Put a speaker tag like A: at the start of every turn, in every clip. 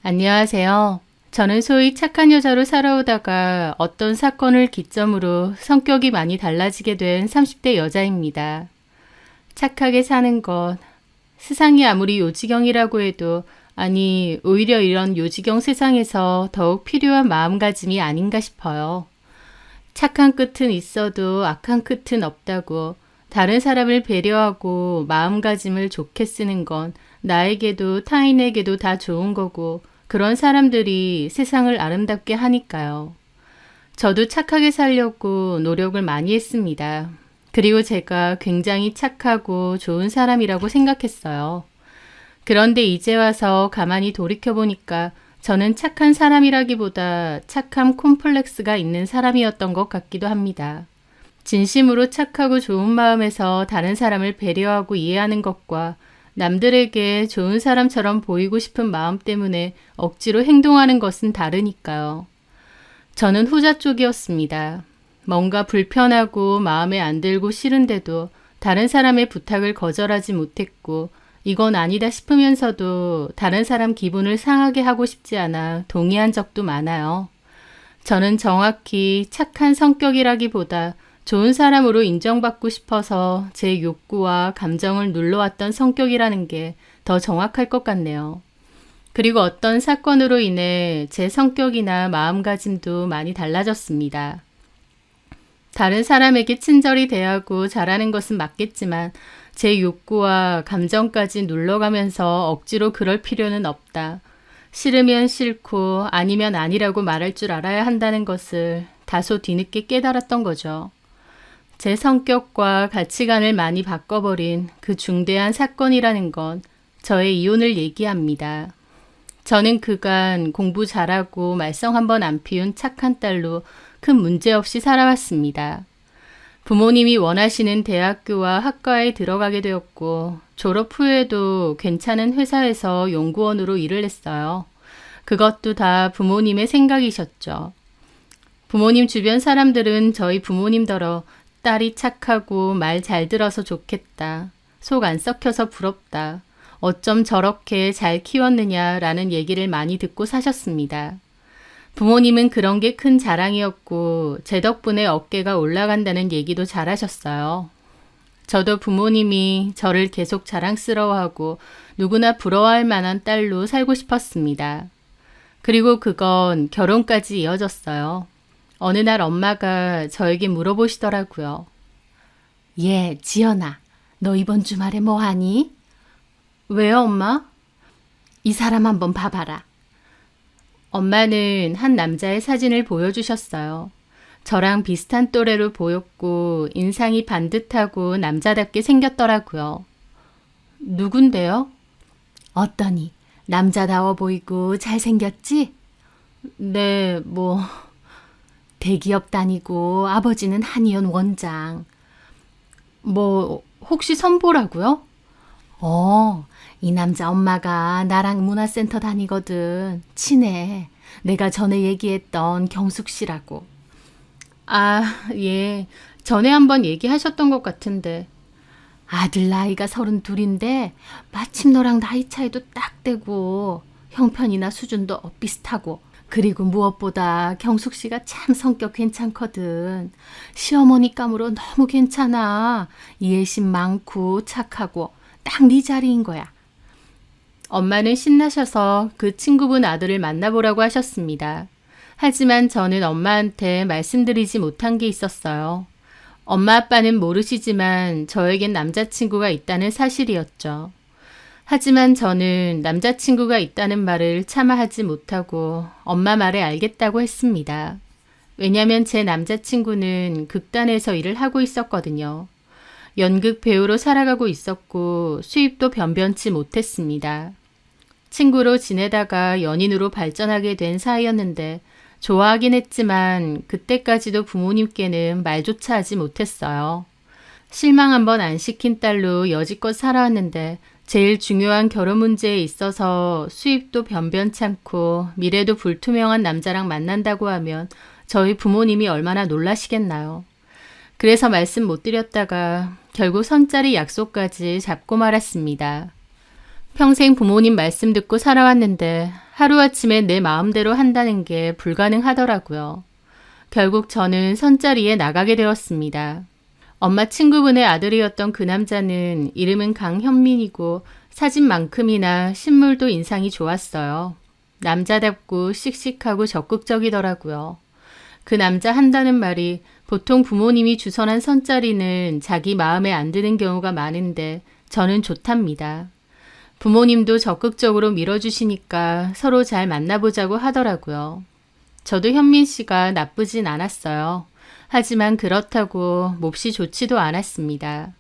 A: 안녕하세요. 저는 소위 착한 여자로 살아오다가 어떤 사건을 기점으로 성격이 많이 달라지게 된 30대 여자입니다. 착하게 사는 것, 세상이 아무리 요지경이라고 해도 아니 오히려 이런 요지경 세상에서 더욱 필요한 마음가짐이 아닌가 싶어요. 착한 끝은 있어도 악한 끝은 없다고 다른 사람을 배려하고 마음가짐을 좋게 쓰는 건 나에게도 타인에게도 다 좋은 거고 그런 사람들이 세상을 아름답게 하니까요. 저도 착하게 살려고 노력을 많이 했습니다. 그리고 제가 굉장히 착하고 좋은 사람이라고 생각했어요. 그런데 이제 와서 가만히 돌이켜보니까 저는 착한 사람이라기보다 착함 콤플렉스가 있는 사람이었던 것 같기도 합니다. 진심으로 착하고 좋은 마음에서 다른 사람을 배려하고 이해하는 것과 남들에게 좋은 사람처럼 보이고 싶은 마음 때문에 억지로 행동하는 것은 다르니까요. 저는 후자 쪽이었습니다. 뭔가 불편하고 마음에 안 들고 싫은데도 다른 사람의 부탁을 거절하지 못했고 이건 아니다 싶으면서도 다른 사람 기분을 상하게 하고 싶지 않아 동의한 적도 많아요. 저는 정확히 착한 성격이라기보다 좋은 사람으로 인정받고 싶어서 제 욕구와 감정을 눌러왔던 성격이라는 게 더 정확할 것 같네요. 그리고 어떤 사건으로 인해 제 성격이나 마음가짐도 많이 달라졌습니다. 다른 사람에게 친절히 대하고 잘하는 것은 맞겠지만 제 욕구와 감정까지 눌러가면서 억지로 그럴 필요는 없다. 싫으면 싫고 아니면 아니라고 말할 줄 알아야 한다는 것을 다소 뒤늦게 깨달았던 거죠. 제 성격과 가치관을 많이 바꿔버린 그 중대한 사건이라는 건 저의 이혼을 얘기합니다. 저는 그간 공부 잘하고 말썽 한번 안 피운 착한 딸로 큰 문제 없이 살아왔습니다. 부모님이 원하시는 대학교와 학과에 들어가게 되었고 졸업 후에도 괜찮은 회사에서 연구원으로 일을 했어요. 그것도 다 부모님의 생각이셨죠. 부모님 주변 사람들은 저희 부모님더러 딸이 착하고 말 잘 들어서 좋겠다. 속 안 썩혀서 부럽다. 어쩜 저렇게 잘 키웠느냐라는 얘기를 많이 듣고 사셨습니다. 부모님은 그런 게 큰 자랑이었고 제 덕분에 어깨가 올라간다는 얘기도 잘하셨어요. 저도 부모님이 저를 계속 자랑스러워하고 누구나 부러워할 만한 딸로 살고 싶었습니다. 그리고 그건 결혼까지 이어졌어요. 어느 날 엄마가 저에게 물어보시더라고요. 예, 지연아, 너 이번 주말에 뭐 하니? 왜요, 엄마? 이 사람 한번 봐봐라. 엄마는 한 남자의 사진을 보여주셨어요. 저랑 비슷한 또래로 보였고 인상이 반듯하고 남자답게 생겼더라고요. 누군데요? 어떠니? 남자다워 보이고 잘생겼지? 네, 대기업 다니고 아버지는 한의원 원장. 혹시 선보라고요? 이 남자 엄마가 나랑 문화센터 다니거든. 친해. 내가 전에 얘기했던 경숙 씨라고. 아, 예. 전에 한번 얘기하셨던 것 같은데. 아들 나이가 32인데 마침 너랑 나이 차이도 딱 되고 형편이나 수준도 비슷하고 그리고 무엇보다 경숙 씨가 참 성격 괜찮거든. 시어머니 감으로 너무 괜찮아. 이해심 많고 착하고 딱 네 자리인 거야. 엄마는 신나셔서 그 친구분 아들을 만나보라고 하셨습니다. 하지만 저는 엄마한테 말씀드리지 못한 게 있었어요. 엄마 아빠는 모르시지만 저에겐 남자친구가 있다는 사실이었죠. 하지만 저는 남자친구가 있다는 말을 차마 하지 못하고 엄마 말에 알겠다고 했습니다. 왜냐면 제 남자친구는 극단에서 일을 하고 있었거든요. 연극 배우로 살아가고 있었고 수입도 변변치 못했습니다. 친구로 지내다가 연인으로 발전하게 된 사이였는데 좋아하긴 했지만 그때까지도 부모님께는 말조차 하지 못했어요. 실망 한번 안 시킨 딸로 여지껏 살아왔는데 제일 중요한 결혼 문제에 있어서 수입도 변변찮고 미래도 불투명한 남자랑 만난다고 하면 저희 부모님이 얼마나 놀라시겠나요. 그래서 말씀 못 드렸다가 결국 선짜리 약속까지 잡고 말았습니다. 평생 부모님 말씀 듣고 살아왔는데 하루아침에 내 마음대로 한다는 게 불가능하더라고요. 결국 저는 선자리에 나가게 되었습니다. 엄마 친구분의 아들이었던 그 남자는 이름은 강현민이고 사진만큼이나 신물도 인상이 좋았어요. 남자답고 씩씩하고 적극적이더라고요. 그 남자 한다는 말이 보통 부모님이 주선한 선자리는 자기 마음에 안 드는 경우가 많은데 저는 좋답니다. 부모님도 적극적으로 밀어주시니까 서로 잘 만나보자고 하더라고요. 저도 현민 씨가 나쁘진 않았어요. 하지만 그렇다고 몹시 좋지도 않았습니다.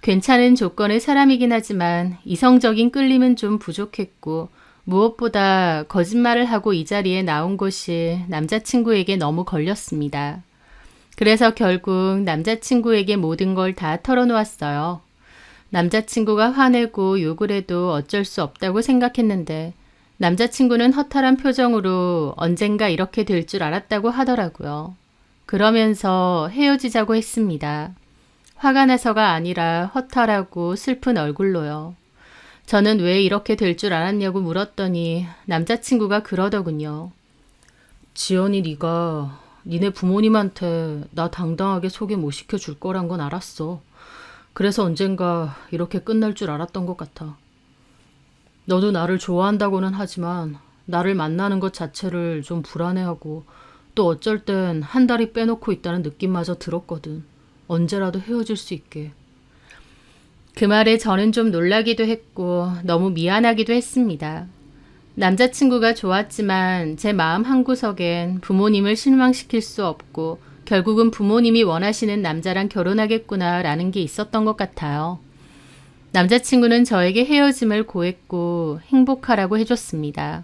A: 괜찮은 조건의 사람이긴 하지만 이성적인 끌림은 좀 부족했고 무엇보다 거짓말을 하고 이 자리에 나온 것이 남자친구에게 너무 걸렸습니다. 그래서 결국 남자친구에게 모든 걸 다 털어놓았어요. 남자친구가 화내고 욕을 해도 어쩔 수 없다고 생각했는데 남자친구는 허탈한 표정으로 언젠가 이렇게 될 줄 알았다고 하더라고요. 그러면서 헤어지자고 했습니다. 화가 나서가 아니라 허탈하고 슬픈 얼굴로요. 저는 왜 이렇게 될 줄 알았냐고 물었더니 남자친구가 그러더군요. 지연이 네가 니네 부모님한테 나 당당하게 소개 못 시켜줄 거란 건 알았어. 그래서 언젠가 이렇게 끝날 줄 알았던 것 같아. 너도 나를 좋아한다고는 하지만 나를 만나는 것 자체를 좀 불안해하고 또 어쩔 땐 한 다리 빼놓고 있다는 느낌마저 들었거든. 언제라도 헤어질 수 있게. 그 말에 저는 좀 놀라기도 했고 너무 미안하기도 했습니다. 남자친구가 좋았지만 제 마음 한구석엔 부모님을 실망시킬 수 없고 결국은 부모님이 원하시는 남자랑 결혼하겠구나 라는 게 있었던 것 같아요. 남자친구는 저에게 헤어짐을 고했고 행복하라고 해줬습니다.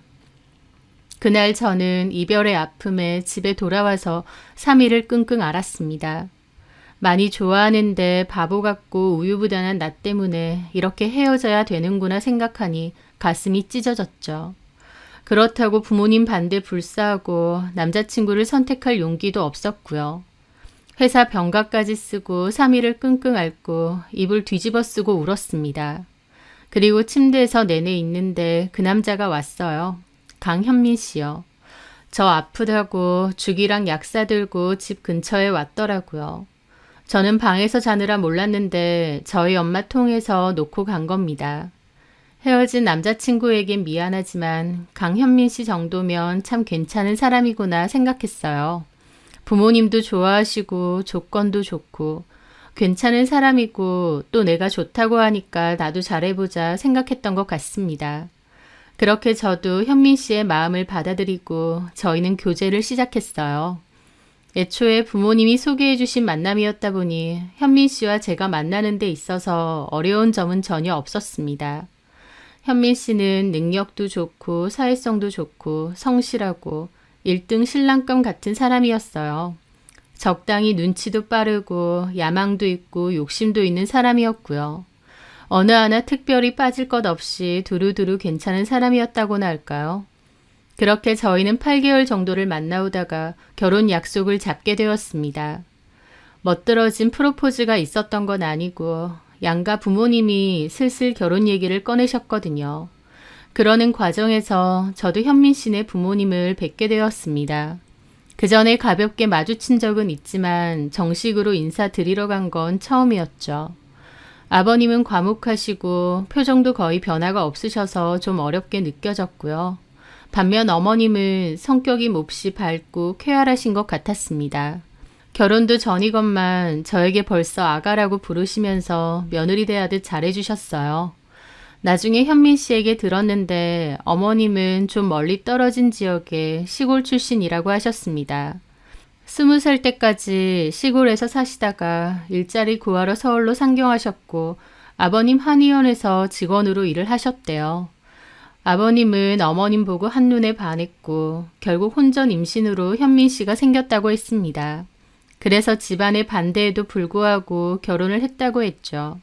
A: 그날 저는 이별의 아픔에 집에 돌아와서 3일을 끙끙 앓았습니다. 많이 좋아하는데 바보 같고 우유부단한 나 때문에 이렇게 헤어져야 되는구나 생각하니 가슴이 찢어졌죠. 그렇다고 부모님 반대 불사하고 남자친구를 선택할 용기도 없었고요. 회사 병가까지 쓰고 3일을 끙끙 앓고 이불 뒤집어 쓰고 울었습니다. 그리고 침대에서 내내 있는데 그 남자가 왔어요. 강현민 씨요. 저 아프다고 죽이랑 약 사들고 집 근처에 왔더라고요. 저는 방에서 자느라 몰랐는데 저희 엄마 통해서 놓고 간 겁니다. 헤어진 남자친구에겐 미안하지만 강현민 씨 정도면 참 괜찮은 사람이구나 생각했어요. 부모님도 좋아하시고 조건도 좋고 괜찮은 사람이고 또 내가 좋다고 하니까 나도 잘해보자 생각했던 것 같습니다. 그렇게 저도 현민 씨의 마음을 받아들이고 저희는 교제를 시작했어요. 애초에 부모님이 소개해 주신 만남이었다 보니 현민 씨와 제가 만나는 데 있어서 어려운 점은 전혀 없었습니다. 현민 씨는 능력도 좋고 사회성도 좋고 성실하고 1등 신랑감 같은 사람이었어요. 적당히 눈치도 빠르고 야망도 있고 욕심도 있는 사람이었고요. 어느 하나 특별히 빠질 것 없이 두루두루 괜찮은 사람이었다고나 할까요? 그렇게 저희는 8개월 정도를 만나오다가 결혼 약속을 잡게 되었습니다. 멋들어진 프로포즈가 있었던 건 아니고 양가 부모님이 슬슬 결혼 얘기를 꺼내셨거든요. 그러는 과정에서 저도 현민 씨네 부모님을 뵙게 되었습니다. 그 전에 가볍게 마주친 적은 있지만 정식으로 인사드리러 간 건 처음이었죠. 아버님은 과묵하시고 표정도 거의 변화가 없으셔서 좀 어렵게 느껴졌고요. 반면 어머님은 성격이 몹시 밝고 쾌활하신 것 같았습니다. 결혼도 전이건만 저에게 벌써 아가라고 부르시면서 며느리 대하듯 잘해주셨어요. 나중에 현민 씨에게 들었는데 어머님은 좀 멀리 떨어진 지역의 시골 출신이라고 하셨습니다. 20살 때까지 시골에서 사시다가 일자리 구하러 서울로 상경하셨고 아버님 한의원에서 직원으로 일을 하셨대요. 아버님은 어머님 보고 한눈에 반했고 결국 혼전 임신으로 현민 씨가 생겼다고 했습니다. 그래서 집안의 반대에도 불구하고 결혼을 했다고 했죠.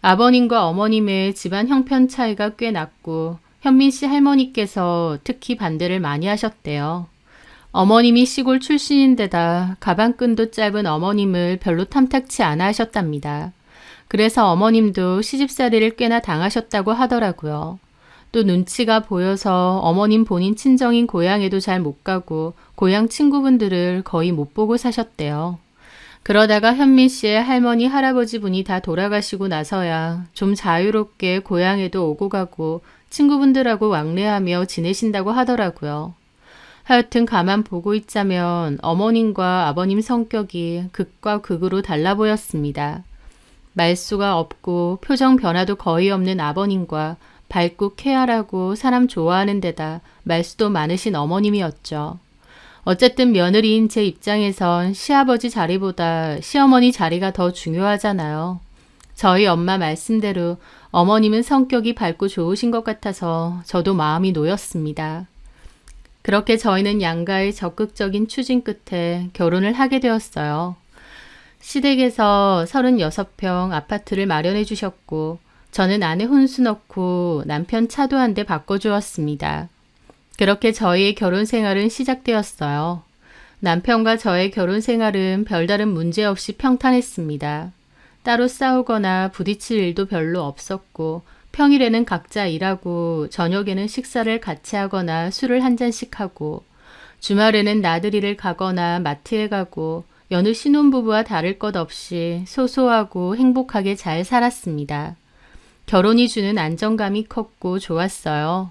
A: 아버님과 어머님의 집안 형편 차이가 꽤 났고 현민 씨 할머니께서 특히 반대를 많이 하셨대요. 어머님이 시골 출신인데다 가방끈도 짧은 어머님을 별로 탐탁치 않아 하셨답니다. 그래서 어머님도 시집살이를 꽤나 당하셨다고 하더라고요. 또 눈치가 보여서 어머님 본인 친정인 고향에도 잘 못 가고 고향 친구분들을 거의 못 보고 사셨대요. 그러다가 현민 씨의 할머니, 할아버지 분이 다 돌아가시고 나서야 좀 자유롭게 고향에도 오고 가고 친구분들하고 왕래하며 지내신다고 하더라고요. 하여튼 가만 보고 있자면 어머님과 아버님 성격이 극과 극으로 달라 보였습니다. 말수가 없고 표정 변화도 거의 없는 아버님과 밝고 쾌활하고 사람 좋아하는 데다 말수도 많으신 어머님이었죠. 어쨌든 며느리인 제 입장에선 시아버지 자리보다 시어머니 자리가 더 중요하잖아요. 저희 엄마 말씀대로 어머님은 성격이 밝고 좋으신 것 같아서 저도 마음이 놓였습니다. 그렇게 저희는 양가의 적극적인 추진 끝에 결혼을 하게 되었어요. 시댁에서 36평 아파트를 마련해 주셨고 저는 아내 혼수 넣고 남편 차도 한 대 바꿔주었습니다. 그렇게 저희의 결혼 생활은 시작되었어요. 남편과 저의 결혼 생활은 별다른 문제 없이 평탄했습니다. 따로 싸우거나 부딪힐 일도 별로 없었고 평일에는 각자 일하고 저녁에는 식사를 같이 하거나 술을 한 잔씩 하고 주말에는 나들이를 가거나 마트에 가고 여느 신혼부부와 다를 것 없이 소소하고 행복하게 잘 살았습니다. 결혼이 주는 안정감이 컸고 좋았어요.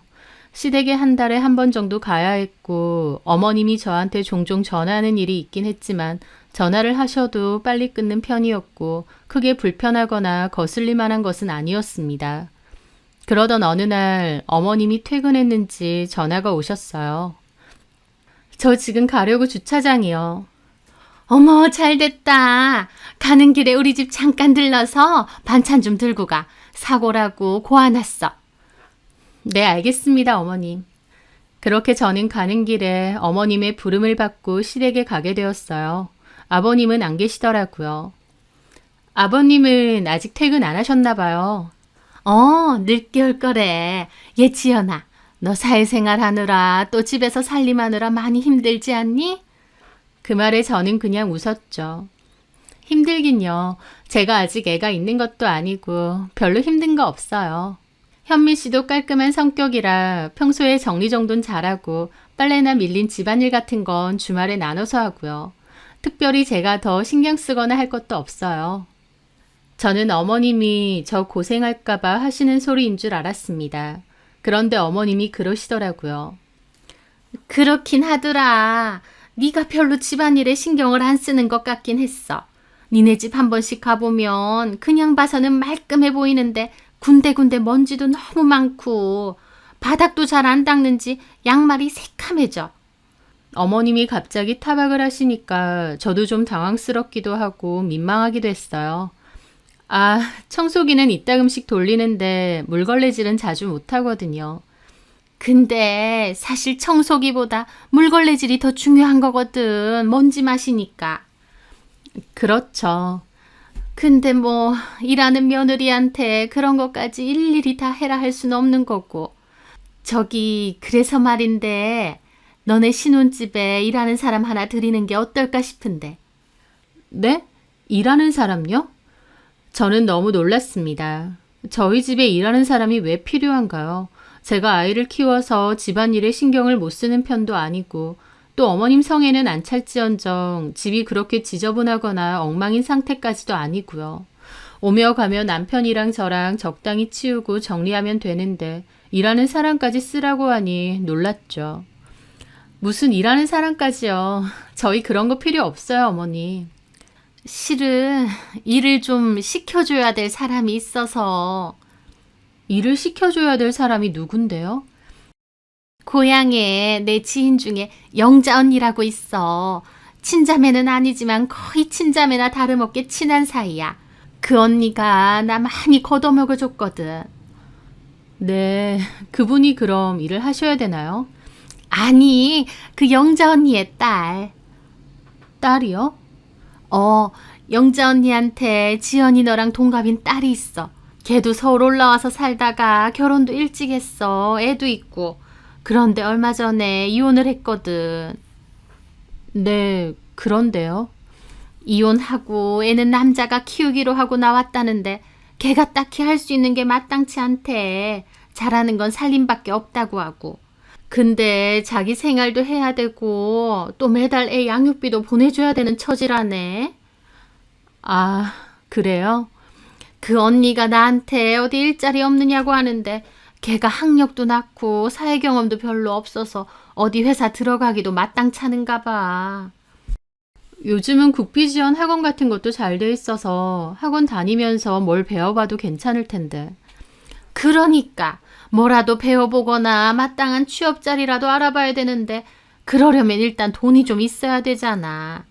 A: 시댁에 한 달에 한 번 정도 가야 했고 어머님이 저한테 종종 전화하는 일이 있긴 했지만 전화를 하셔도 빨리 끊는 편이었고 크게 불편하거나 거슬릴 만한 것은 아니었습니다. 그러던 어느 날 어머님이 퇴근했는지 전화가 오셨어요. 저 지금 가려고 주차장이요. 어머, 잘 됐다. 가는 길에 우리 집 잠깐 들러서 반찬 좀 들고 가. 사고라고 고아놨어. 네, 알겠습니다, 어머님. 그렇게 저는 가는 길에 어머님의 부름을 받고 시댁에 가게 되었어요. 아버님은 안 계시더라고요. 아버님은 아직 퇴근 안 하셨나 봐요. 늦게 올 거래. 얘 지연아, 너 사회생활 하느라 또 집에서 살림하느라 많이 힘들지 않니? 그 말에 저는 그냥 웃었죠. 힘들긴요. 제가 아직 애가 있는 것도 아니고 별로 힘든 거 없어요. 현미 씨도 깔끔한 성격이라 평소에 정리정돈 잘하고 빨래나 밀린 집안일 같은 건 주말에 나눠서 하고요. 특별히 제가 더 신경 쓰거나 할 것도 없어요. 저는 어머님이 저 고생할까봐 하시는 소리인 줄 알았습니다. 그런데 어머님이 그러시더라고요. 그렇긴 하더라. 네가 별로 집안일에 신경을 안 쓰는 것 같긴 했어. 니네 집 한 번씩 가보면 그냥 봐서는 말끔해 보이는데 군데군데 먼지도 너무 많고 바닥도 잘 안 닦는지 양말이 새카매져. 어머님이 갑자기 타박을 하시니까 저도 좀 당황스럽기도 하고 민망하기도 했어요. 청소기는 이따금씩 돌리는데 물걸레질은 자주 못하거든요. 근데 사실 청소기보다 물걸레질이 더 중요한 거거든. 먼지 마시니까. 그렇죠. 근데 뭐 일하는 며느리한테 그런 것까지 일일이 다 해라 할 수는 없는 거고. 저기 그래서 말인데 너네 신혼집에 일하는 사람 하나 들이는 게 어떨까 싶은데. 네? 일하는 사람요? 저는 너무 놀랐습니다. 저희 집에 일하는 사람이 왜 필요한가요? 제가 아이를 키워서 집안일에 신경을 못 쓰는 편도 아니고 또 어머님 성에는 안 찰지언정 집이 그렇게 지저분하거나 엉망인 상태까지도 아니고요. 오며 가며 남편이랑 저랑 적당히 치우고 정리하면 되는데 일하는 사람까지 쓰라고 하니 놀랐죠. 무슨 일하는 사람까지요. 저희 그런 거 필요 없어요, 어머니. 실은 일을 좀 시켜줘야 될 사람이 있어서. 일을 시켜줘야 될 사람이 누군데요? 고향에 내 지인 중에 영자 언니라고 있어. 친자매는 아니지만 거의 친자매나 다름없게 친한 사이야. 그 언니가 나 많이 걷어먹어줬거든. 네, 그분이 그럼 일을 하셔야 되나요? 아니, 그 영자 언니의 딸. 딸이요? 영자 언니한테 지연이 너랑 동갑인 딸이 있어. 걔도 서울 올라와서 살다가 결혼도 일찍 했어. 애도 있고. 그런데 얼마 전에 이혼을 했거든. 네, 그런데요. 이혼하고 애는 남자가 키우기로 하고 나왔다는데 걔가 딱히 할 수 있는 게 마땅치 않대.
B: 잘하는 건 살림밖에 없다고 하고. 근데 자기 생활도 해야 되고 또 매달 애 양육비도 보내줘야 되는 처지라네.
A: 아, 그래요?
B: 그 언니가 나한테 어디 일자리 없느냐고 하는데 걔가 학력도 낮고 사회 경험도 별로 없어서 어디 회사 들어가기도 마땅찮은가 봐.
A: 요즘은 국비 지원 학원 같은 것도 잘 돼 있어서 학원 다니면서 뭘 배워봐도 괜찮을 텐데.
B: 그러니까 뭐라도 배워보거나 마땅한 취업 자리라도 알아봐야 되는데 그러려면 일단 돈이 좀 있어야 되잖아.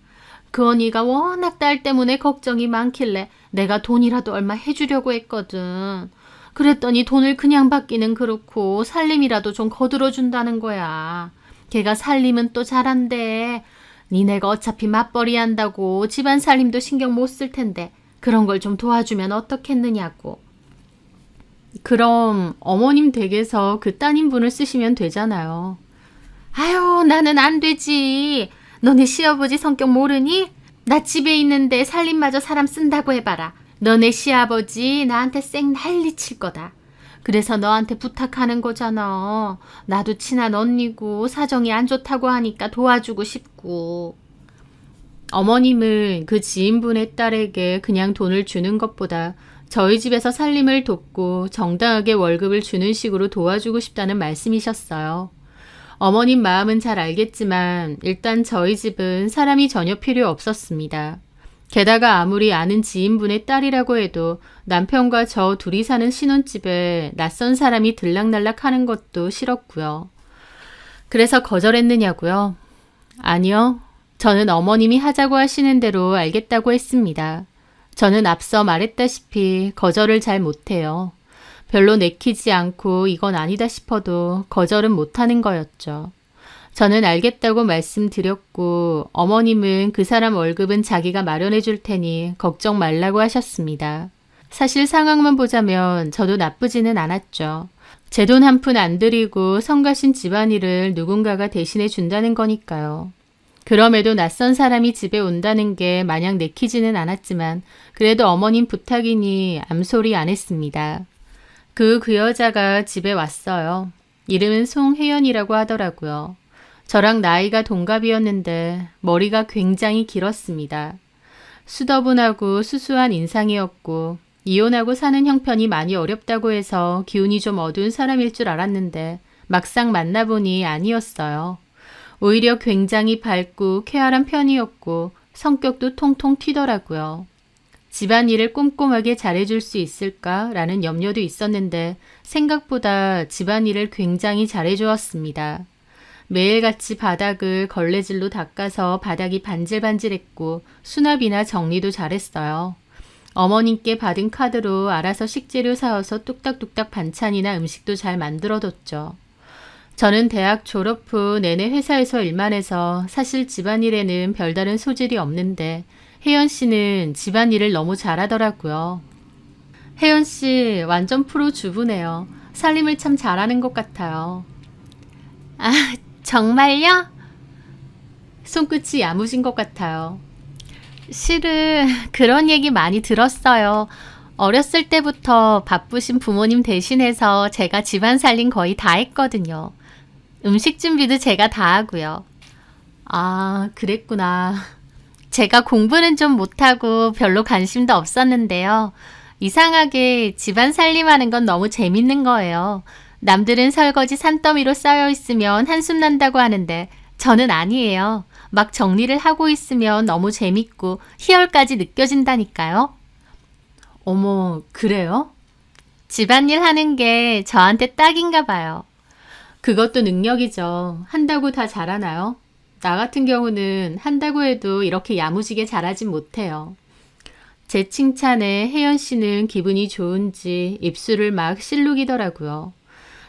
B: 그 언니가 워낙 딸 때문에 걱정이 많길래 내가 돈이라도 얼마 해주려고 했거든. 그랬더니 돈을 그냥 받기는 그렇고 살림이라도 좀 거들어 준다는 거야. 걔가 살림은 또 잘한대. 니네가 어차피 맞벌이 한다고 집안 살림도 신경 못 쓸 텐데 그런 걸 좀 도와주면 어떻겠느냐고.
A: 그럼 어머님 댁에서 그 따님분을 쓰시면 되잖아요.
B: 아유, 나는 안 되지. 너네 시아버지 성격 모르니? 나 집에 있는데 살림마저 사람 쓴다고 해봐라. 너네 시아버지 나한테 쌩 난리칠 거다. 그래서 너한테 부탁하는 거잖아. 나도 친한 언니고 사정이 안 좋다고 하니까 도와주고 싶고.
A: 어머님은 그 지인분의 딸에게 그냥 돈을 주는 것보다 저희 집에서 살림을 돕고 정당하게 월급을 주는 식으로 도와주고 싶다는 말씀이셨어요. 어머님 마음은 잘 알겠지만 일단 저희 집은 사람이 전혀 필요 없었습니다. 게다가 아무리 아는 지인분의 딸이라고 해도 남편과 저 둘이 사는 신혼집에 낯선 사람이 들락날락 하는 것도 싫었고요. 그래서 거절했느냐고요? 아니요. 저는 어머님이 하자고 하시는 대로 알겠다고 했습니다. 저는 앞서 말했다시피 거절을 잘 못해요. 별로 내키지 않고 이건 아니다 싶어도 거절은 못하는 거였죠. 저는 알겠다고 말씀드렸고 어머님은 그 사람 월급은 자기가 마련해 줄 테니 걱정 말라고 하셨습니다. 사실 상황만 보자면 저도 나쁘지는 않았죠. 제 돈 한 푼 안 들이고 성가신 집안일을 누군가가 대신해 준다는 거니까요. 그럼에도 낯선 사람이 집에 온다는 게 마냥 내키지는 않았지만 그래도 어머님 부탁이니 암소리 안 했습니다. 그 여자가 집에 왔어요. 이름은 송혜연이라고 하더라고요. 저랑 나이가 동갑이었는데 머리가 굉장히 길었습니다. 수더분하고 수수한 인상이었고 이혼하고 사는 형편이 많이 어렵다고 해서 기운이 좀 어두운 사람일 줄 알았는데 막상 만나보니 아니었어요. 오히려 굉장히 밝고 쾌활한 편이었고 성격도 통통 튀더라고요. 집안일을 꼼꼼하게 잘해줄 수 있을까라는 염려도 있었는데 생각보다 집안일을 굉장히 잘해주었습니다. 매일같이 바닥을 걸레질로 닦아서 바닥이 반질반질했고 수납이나 정리도 잘했어요. 어머님께 받은 카드로 알아서 식재료 사와서 뚝딱뚝딱 반찬이나 음식도 잘 만들어뒀죠. 저는 대학 졸업 후 내내 회사에서 일만 해서 사실 집안일에는 별다른 소질이 없는데 혜연 씨는 집안일을 너무 잘하더라고요. 혜연 씨 완전 프로 주부네요. 살림을 참 잘하는 것 같아요.
B: 아, 정말요?
A: 손끝이 야무진 것 같아요.
B: 실은 그런 얘기 많이 들었어요. 어렸을 때부터 바쁘신 부모님 대신해서 제가 집안 살림 거의 다 했거든요. 음식 준비도 제가 다 하고요.
A: 아, 그랬구나.
B: 제가 공부는 좀 못하고 별로 관심도 없었는데요. 이상하게 집안 살림하는 건 너무 재밌는 거예요. 남들은 설거지 산더미로 쌓여 있으면 한숨 난다고 하는데 저는 아니에요. 막 정리를 하고 있으면 너무 재밌고 희열까지 느껴진다니까요.
A: 어머, 그래요?
B: 집안일 하는 게 저한테 딱인가 봐요.
A: 그것도 능력이죠. 한다고 다 잘하나요? 나 같은 경우는 한다고 해도 이렇게 야무지게 잘하진 못해요. 제 칭찬에 혜연 씨는 기분이 좋은지 입술을 막 실룩이더라고요.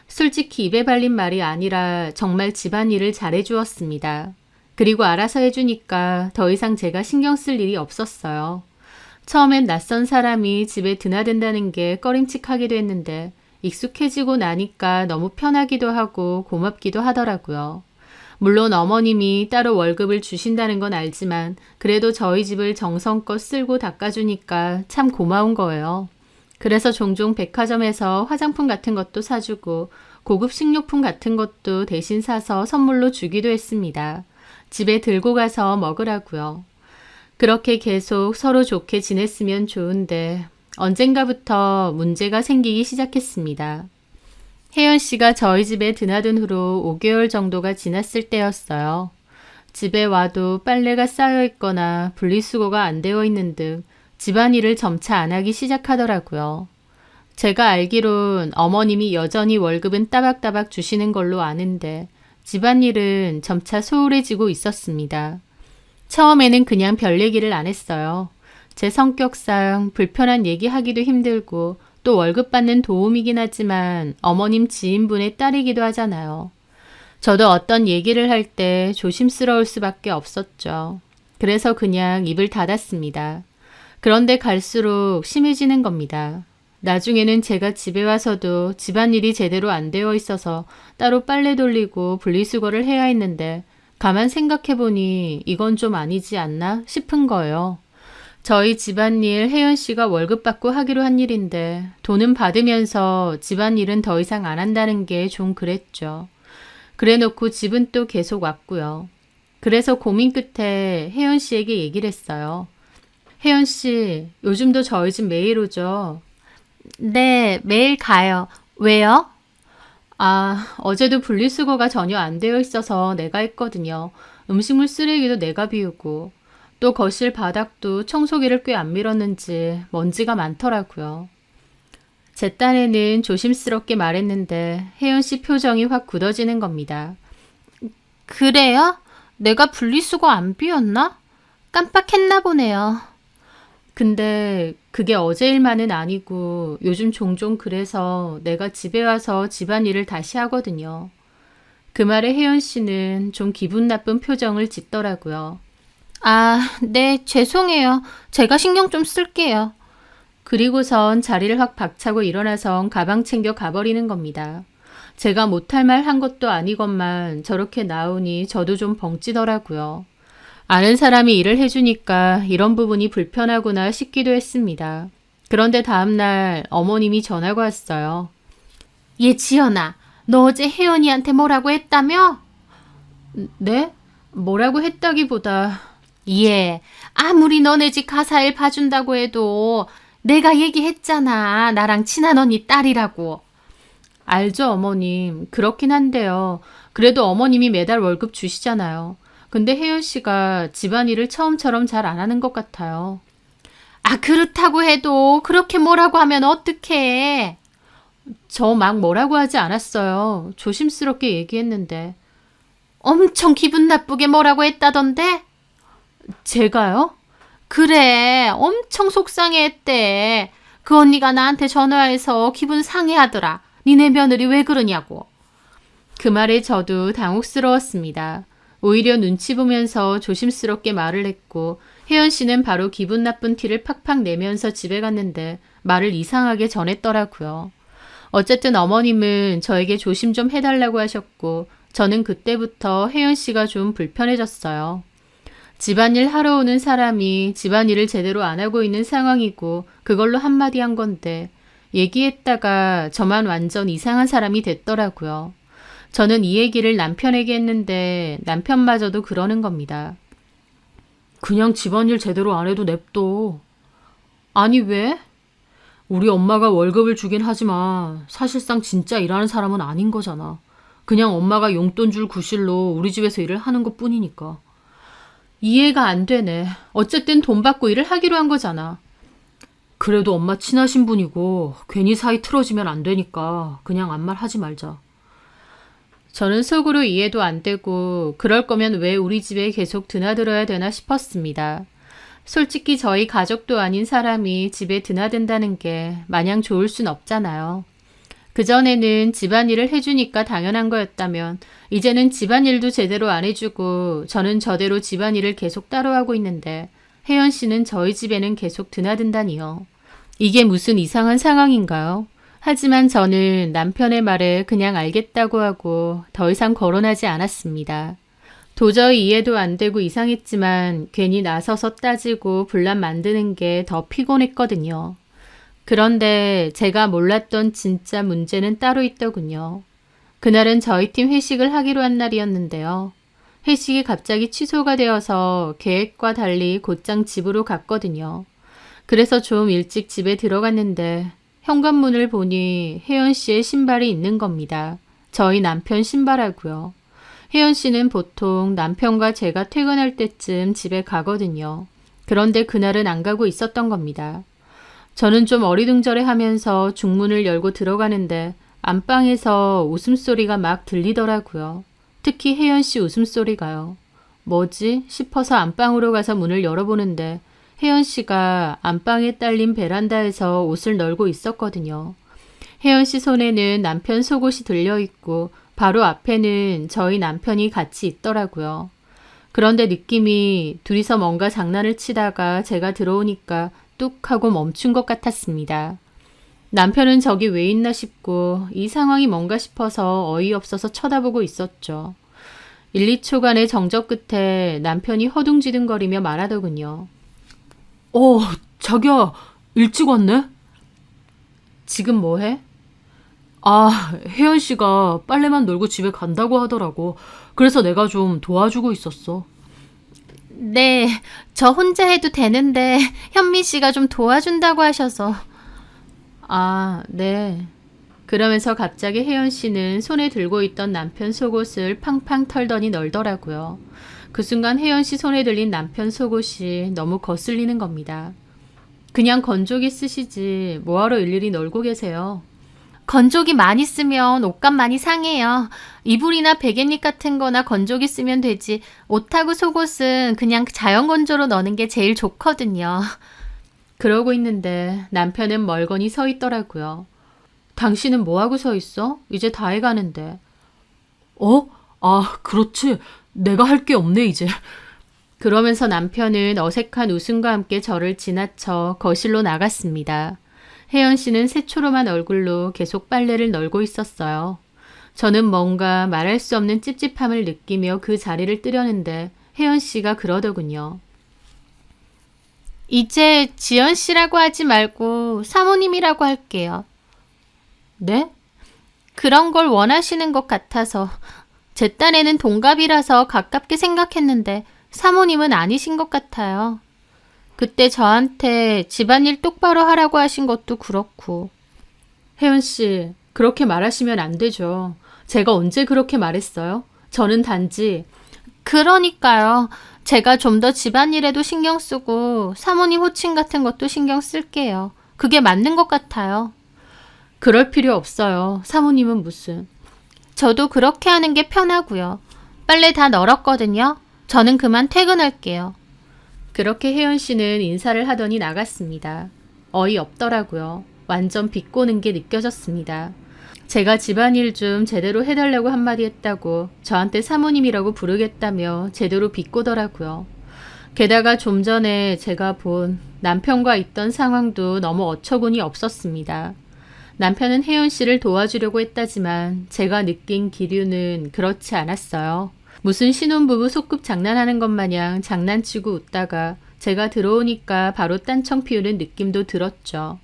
A: 솔직히 입에 발린 말이 아니라 정말 집안일을 잘해주었습니다. 그리고 알아서 해주니까 더 이상 제가 신경 쓸 일이 없었어요. 처음엔 낯선 사람이 집에 드나든다는 게 꺼림칙하기도 했는데 익숙해지고 나니까 너무 편하기도 하고 고맙기도 하더라고요. 물론 어머님이 따로 월급을 주신다는 건 알지만 그래도 저희 집을 정성껏 쓸고 닦아주니까 참 고마운 거예요. 그래서 종종 백화점에서 화장품 같은 것도 사주고 고급 식료품 같은 것도 대신 사서 선물로 주기도 했습니다. 집에 들고 가서 먹으라고요. 그렇게 계속 서로 좋게 지냈으면 좋은데 언젠가부터 문제가 생기기 시작했습니다. 혜연 씨가 저희 집에 드나든 후로 5개월 정도가 지났을 때였어요. 집에 와도 빨래가 쌓여 있거나 분리수거가 안 되어 있는 등 집안일을 점차 안 하기 시작하더라고요. 제가 알기론 어머님이 여전히 월급은 따박따박 주시는 걸로 아는데 집안일은 점차 소홀해지고 있었습니다. 처음에는 그냥 별 얘기를 안 했어요. 제 성격상 불편한 얘기하기도 힘들고 또 월급 받는 도움이긴 하지만 어머님 지인분의 딸이기도 하잖아요. 저도 어떤 얘기를 할 때 조심스러울 수밖에 없었죠. 그래서 그냥 입을 닫았습니다. 그런데 갈수록 심해지는 겁니다. 나중에는 제가 집에 와서도 집안일이 제대로 안 되어 있어서 따로 빨래 돌리고 분리수거를 해야 했는데 가만 생각해보니 이건 좀 아니지 않나 싶은 거예요. 저희 집안일 혜연 씨가 월급 받고 하기로 한 일인데 돈은 받으면서 집안일은 더 이상 안 한다는 게 좀 그랬죠. 그래놓고 집은 또 계속 왔고요. 그래서 고민 끝에 혜연 씨에게 얘기를 했어요. 혜연 씨, 요즘도 저희 집 매일 오죠?
B: 네, 매일 가요. 왜요?
A: 아, 어제도 분리수거가 전혀 안 되어 있어서 내가 했거든요. 음식물 쓰레기도 내가 비우고 또 거실 바닥도 청소기를 꽤 안 밀었는지 먼지가 많더라고요. 제 딴에는 조심스럽게 말했는데 혜연 씨 표정이 확 굳어지는 겁니다.
B: 그래요? 내가 분리수거 안 비웠나? 깜빡했나 보네요.
A: 근데 그게 어제 일만은 아니고 요즘 종종 그래서 내가 집에 와서 집안일을 다시 하거든요. 그 말에 혜연 씨는 좀 기분 나쁜 표정을 짓더라고요.
B: 아, 네, 죄송해요. 제가 신경 좀 쓸게요.
A: 그리고선 자리를 확 박차고 일어나선 가방 챙겨 가버리는 겁니다. 제가 못할 말 한 것도 아니건만 저렇게 나오니 저도 좀 벙찌더라고요. 아는 사람이 일을 해주니까 이런 부분이 불편하구나 싶기도 했습니다. 그런데 다음날 어머님이 전화가 왔어요.
B: 얘 지연아, 너 어제 혜연이한테 뭐라고 했다며?
A: 네? 뭐라고 했다기보다
B: 예, 아무리 너네 집 가사일 봐준다고 해도 내가 얘기했잖아. 나랑 친한 언니 딸이라고.
A: 알죠, 어머님. 그렇긴 한데요. 그래도 어머님이 매달 월급 주시잖아요. 근데 혜연 씨가 집안일을 처음처럼 잘 안 하는 것 같아요.
B: 아, 그렇다고 해도 그렇게 뭐라고 하면 어떡해.
A: 저 막 뭐라고 하지 않았어요. 조심스럽게 얘기했는데.
B: 엄청 기분 나쁘게 뭐라고 했다던데?
A: 제가요?
B: 그래, 엄청 속상해했대. 그 언니가 나한테 전화해서 기분 상해하더라. 니네 며느리 왜 그러냐고.
A: 그 말에 저도 당혹스러웠습니다. 오히려 눈치 보면서 조심스럽게 말을 했고 혜연 씨는 바로 기분 나쁜 티를 팍팍 내면서 집에 갔는데 말을 이상하게 전했더라고요. 어쨌든 어머님은 저에게 조심 좀 해달라고 하셨고 저는 그때부터 혜연 씨가 좀 불편해졌어요. 집안일 하러 오는 사람이 집안일을 제대로 안 하고 있는 상황이고 그걸로 한마디 한 건데 얘기했다가 저만 완전 이상한 사람이 됐더라고요. 저는 이 얘기를 남편에게 했는데 남편마저도 그러는 겁니다. 그냥 집안일 제대로 안 해도 냅둬. 아니 왜? 우리 엄마가 월급을 주긴 하지만 사실상 진짜 일하는 사람은 아닌 거잖아. 그냥 엄마가 용돈 줄 구실로 우리 집에서 일을 하는 것 뿐이니까. 이해가 안 되네. 어쨌든 돈 받고 일을 하기로 한 거잖아. 그래도 엄마 친하신 분이고 괜히 사이 틀어지면 안 되니까 그냥 아무 말 하지 말자. 저는 속으로 이해도 안 되고 그럴 거면 왜 우리 집에 계속 드나들어야 되나 싶었습니다. 솔직히 저희 가족도 아닌 사람이 집에 드나든다는 게 마냥 좋을 순 없잖아요. 그전에는 집안일을 해주니까 당연한 거였다면 이제는 집안일도 제대로 안 해주고 저는 저대로 집안일을 계속 따로 하고 있는데 혜연 씨는 저희 집에는 계속 드나든다니요. 이게 무슨 이상한 상황인가요? 하지만 저는 남편의 말에 그냥 알겠다고 하고 더 이상 거론하지 않았습니다. 도저히 이해도 안 되고 이상했지만 괜히 나서서 따지고 분란 만드는 게 더 피곤했거든요. 그런데 제가 몰랐던 진짜 문제는 따로 있더군요. 그날은 저희 팀 회식을 하기로 한 날이었는데요. 회식이 갑자기 취소가 되어서 계획과 달리 곧장 집으로 갔거든요. 그래서 좀 일찍 집에 들어갔는데 현관문을 보니 혜연 씨의 신발이 있는 겁니다. 저희 남편 신발하고요. 혜연 씨는 보통 남편과 제가 퇴근할 때쯤 집에 가거든요. 그런데 그날은 안 가고 있었던 겁니다. 저는 좀 어리둥절해 하면서 중문을 열고 들어가는데 안방에서 웃음소리가 막 들리더라고요. 특히 혜연 씨 웃음소리가요. 뭐지? 싶어서 안방으로 가서 문을 열어보는데 혜연 씨가 안방에 딸린 베란다에서 옷을 널고 있었거든요. 혜연 씨 손에는 남편 속옷이 들려있고 바로 앞에는 저희 남편이 같이 있더라고요. 그런데 느낌이 둘이서 뭔가 장난을 치다가 제가 들어오니까 뚝 하고 멈춘 것 같았습니다. 남편은 저기 왜 있나 싶고 이 상황이 뭔가 싶어서 어이없어서 쳐다보고 있었죠. 1, 2초간의 정적 끝에 남편이 허둥지둥거리며 말하더군요.
C: 자기야, 일찍 왔네?
A: 지금 뭐해?
C: 혜연 씨가 빨래만 널고 집에 간다고 하더라고. 그래서 내가 좀 도와주고 있었어.
B: 네, 저 혼자 해도 되는데 현미 씨가 좀 도와준다고 하셔서.
A: 네. 그러면서 갑자기 혜연 씨는 손에 들고 있던 남편 속옷을 팡팡 털더니 널더라고요. 그 순간 혜연 씨 손에 들린 남편 속옷이 너무 거슬리는 겁니다. 그냥 건조기 쓰시지 뭐하러 일일이 널고 계세요?
B: 건조기 많이 쓰면 옷감 많이 상해요. 이불이나 베갯잎 같은 거나 건조기 쓰면 되지. 옷하고 속옷은 그냥 자연 건조로 넣는 게 제일 좋거든요.
A: 그러고 있는데 남편은 멀거니 서 있더라고요. 당신은 뭐하고 서 있어? 이제 다 해가는데.
C: 그렇지. 내가 할 게 없네, 이제.
A: 그러면서 남편은 어색한 웃음과 함께 저를 지나쳐 거실로 나갔습니다. 혜연 씨는 새초롬한 얼굴로 계속 빨래를 널고 있었어요. 저는 뭔가 말할 수 없는 찝찝함을 느끼며 그 자리를 뜨려는데 혜연 씨가 그러더군요.
B: 이제 지연 씨라고 하지 말고 사모님이라고 할게요.
A: 네?
B: 그런 걸 원하시는 것 같아서. 제 딴에는 동갑이라서 가깝게 생각했는데 사모님은 아니신 것 같아요. 그때 저한테 집안일 똑바로 하라고 하신 것도 그렇고.
A: 혜연 씨, 그렇게 말하시면 안 되죠. 제가 언제 그렇게 말했어요? 저는 단지
B: 그러니까요. 제가 좀 더 집안일에도 신경 쓰고 사모님 호칭 같은 것도 신경 쓸게요. 그게 맞는 것 같아요.
A: 그럴 필요 없어요. 사모님은 무슨.
B: 저도 그렇게 하는 게 편하고요. 빨래 다 널었거든요. 저는 그만 퇴근할게요.
A: 그렇게 혜연 씨는 인사를 하더니 나갔습니다. 어이없더라고요. 완전 비꼬는 게 느껴졌습니다. 제가 집안일 좀 제대로 해달라고 한마디 했다고 저한테 사모님이라고 부르겠다며 제대로 비꼬더라고요. 게다가 좀 전에 제가 본 남편과 있던 상황도 너무 어처구니 없었습니다. 남편은 혜연 씨를 도와주려고 했다지만 제가 느낀 기류는 그렇지 않았어요. 무슨 신혼부부 소꿉 장난하는 것 마냥 장난치고 웃다가 제가 들어오니까 바로 딴청 피우는 느낌도 들었죠.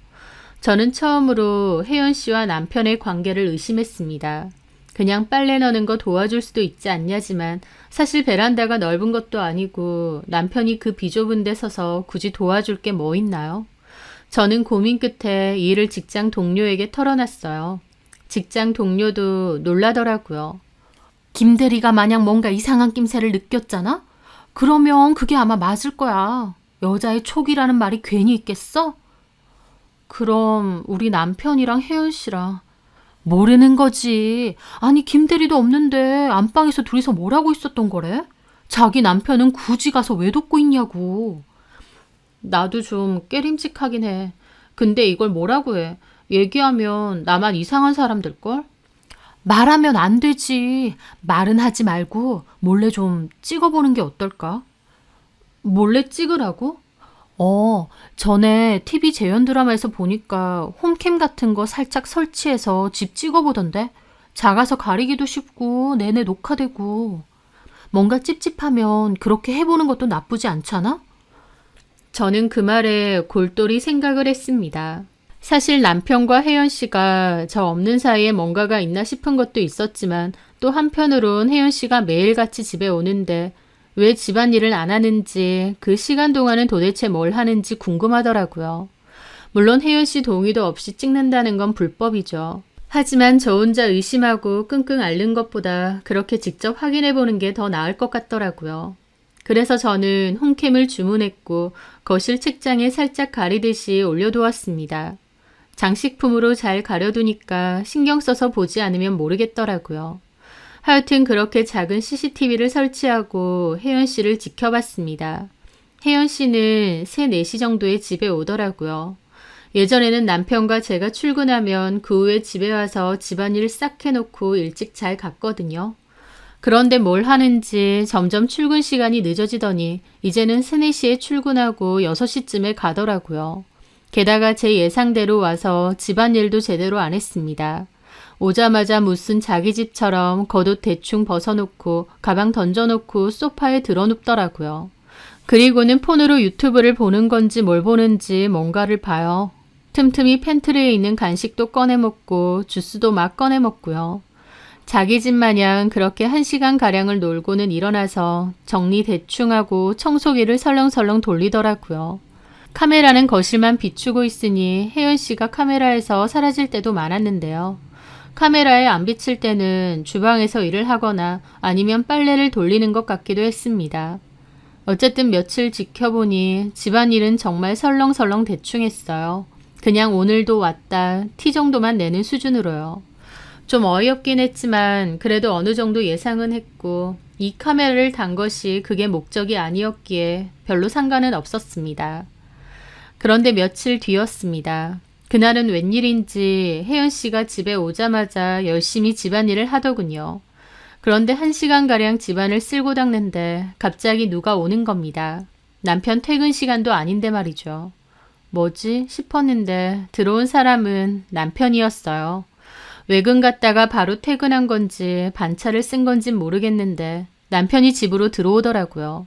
A: 저는 처음으로 혜연 씨와 남편의 관계를 의심했습니다. 그냥 빨래 넣는 거 도와줄 수도 있지 않냐지만 사실 베란다가 넓은 것도 아니고 남편이 그 비좁은 데 서서 굳이 도와줄 게 뭐 있나요? 저는 고민 끝에 이 일을 직장 동료에게 털어놨어요. 직장 동료도 놀라더라고요.
B: 김대리가 만약 뭔가 이상한 낌새를 느꼈잖아? 그러면 그게 아마 맞을 거야. 여자의 촉이라는 말이 괜히 있겠어?
A: 그럼 우리 남편이랑 혜연 씨랑
B: 모르는 거지. 아니 김대리도 없는데 안방에서 둘이서 뭘 하고 있었던 거래? 자기 남편은 굳이 가서 왜 돕고 있냐고.
A: 나도 좀 깨림직하긴 해. 근데 이걸 뭐라고 해? 얘기하면 나만 이상한 사람 될걸?
B: 말하면 안 되지. 말은 하지 말고 몰래 좀 찍어보는 게 어떨까?
A: 몰래 찍으라고?
B: 전에 TV 재연 드라마에서 보니까 홈캠 같은 거 살짝 설치해서 집 찍어보던데. 작아서 가리기도 쉽고 내내 녹화되고. 뭔가 찝찝하면 그렇게 해보는 것도 나쁘지 않잖아?
A: 저는 그 말에 골똘히 생각을 했습니다. 사실 남편과 혜연 씨가 저 없는 사이에 뭔가가 있나 싶은 것도 있었지만 또 한편으론 혜연 씨가 매일같이 집에 오는데 왜 집안일을 안 하는지 그 시간 동안은 도대체 뭘 하는지 궁금하더라고요. 물론 혜연 씨 동의도 없이 찍는다는 건 불법이죠. 하지만 저 혼자 의심하고 끙끙 앓는 것보다 그렇게 직접 확인해 보는 게 더 나을 것 같더라고요. 그래서 저는 홈캠을 주문했고 거실 책장에 살짝 가리듯이 올려두었습니다. 장식품으로 잘 가려두니까 신경 써서 보지 않으면 모르겠더라고요. 하여튼 그렇게 작은 CCTV를 설치하고 혜연 씨를 지켜봤습니다. 혜연 씨는 3, 4시 정도에 집에 오더라고요. 예전에는 남편과 제가 출근하면 그 후에 집에 와서 집안일을 싹 해놓고 일찍 잘 갔거든요. 그런데 뭘 하는지 점점 출근 시간이 늦어지더니 이제는 3, 4시에 출근하고 6시쯤에 가더라고요. 게다가 제 예상대로 와서 집안일도 제대로 안 했습니다. 오자마자 무슨 자기 집처럼 겉옷 대충 벗어놓고 가방 던져놓고 소파에 드러눕더라고요. 그리고는 폰으로 유튜브를 보는 건지 뭘 보는지 뭔가를 봐요. 틈틈이 팬트리에 있는 간식도 꺼내 먹고 주스도 막 꺼내 먹고요. 자기 집 마냥 그렇게 1시간가량을 놀고는 일어나서 정리 대충 하고 청소기를 설렁설렁 돌리더라고요. 카메라는 거실만 비추고 있으니 혜연 씨가 카메라에서 사라질 때도 많았는데요. 카메라에 안 비칠 때는 주방에서 일을 하거나 아니면 빨래를 돌리는 것 같기도 했습니다. 어쨌든 며칠 지켜보니 집안일은 정말 설렁설렁 대충 했어요. 그냥 오늘도 왔다 티 정도만 내는 수준으로요. 좀 어이없긴 했지만 그래도 어느 정도 예상은 했고 이 카메라를 단 것이 그게 목적이 아니었기에 별로 상관은 없었습니다. 그런데 며칠 뒤였습니다. 그날은 웬일인지 혜연 씨가 집에 오자마자 열심히 집안일을 하더군요. 그런데 1시간가량 집안을 쓸고 닦는데 갑자기 누가 오는 겁니다. 남편 퇴근 시간도 아닌데 말이죠. 뭐지 싶었는데 들어온 사람은 남편이었어요. 외근 갔다가 바로 퇴근한 건지 반차를 쓴 건진 모르겠는데 남편이 집으로 들어오더라고요.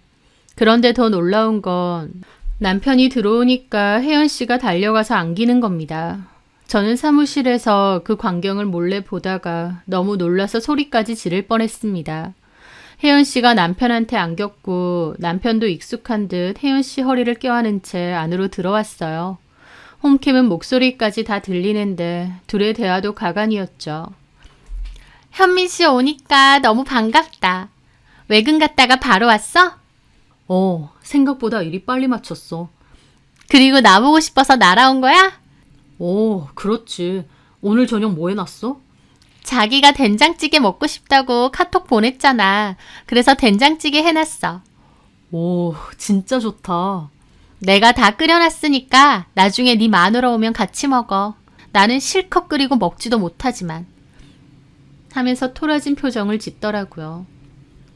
A: 그런데 더 놀라운 건 남편이 들어오니까 혜연 씨가 달려가서 안기는 겁니다. 저는 사무실에서 그 광경을 몰래 보다가 너무 놀라서 소리까지 지를 뻔했습니다. 혜연 씨가 남편한테 안겼고 남편도 익숙한 듯 혜연 씨 허리를 껴안은 채 안으로 들어왔어요. 홈캠은 목소리까지 다 들리는데 둘의 대화도 가관이었죠.
B: 현민 씨 오니까 너무 반갑다. 외근 갔다가 바로 왔어?
C: 생각보다 일이 빨리 마쳤어.
B: 그리고 나보고 싶어서 날아온 거야?
C: 그렇지. 오늘 저녁 뭐 해놨어?
B: 자기가 된장찌개 먹고 싶다고 카톡 보냈잖아. 그래서 된장찌개 해놨어.
C: 오, 진짜 좋다.
B: 내가 다 끓여놨으니까 나중에 네 마누라 오면 같이 먹어. 나는 실컷 끓이고 먹지도 못하지만.
A: 하면서 토라진 표정을 짓더라고요.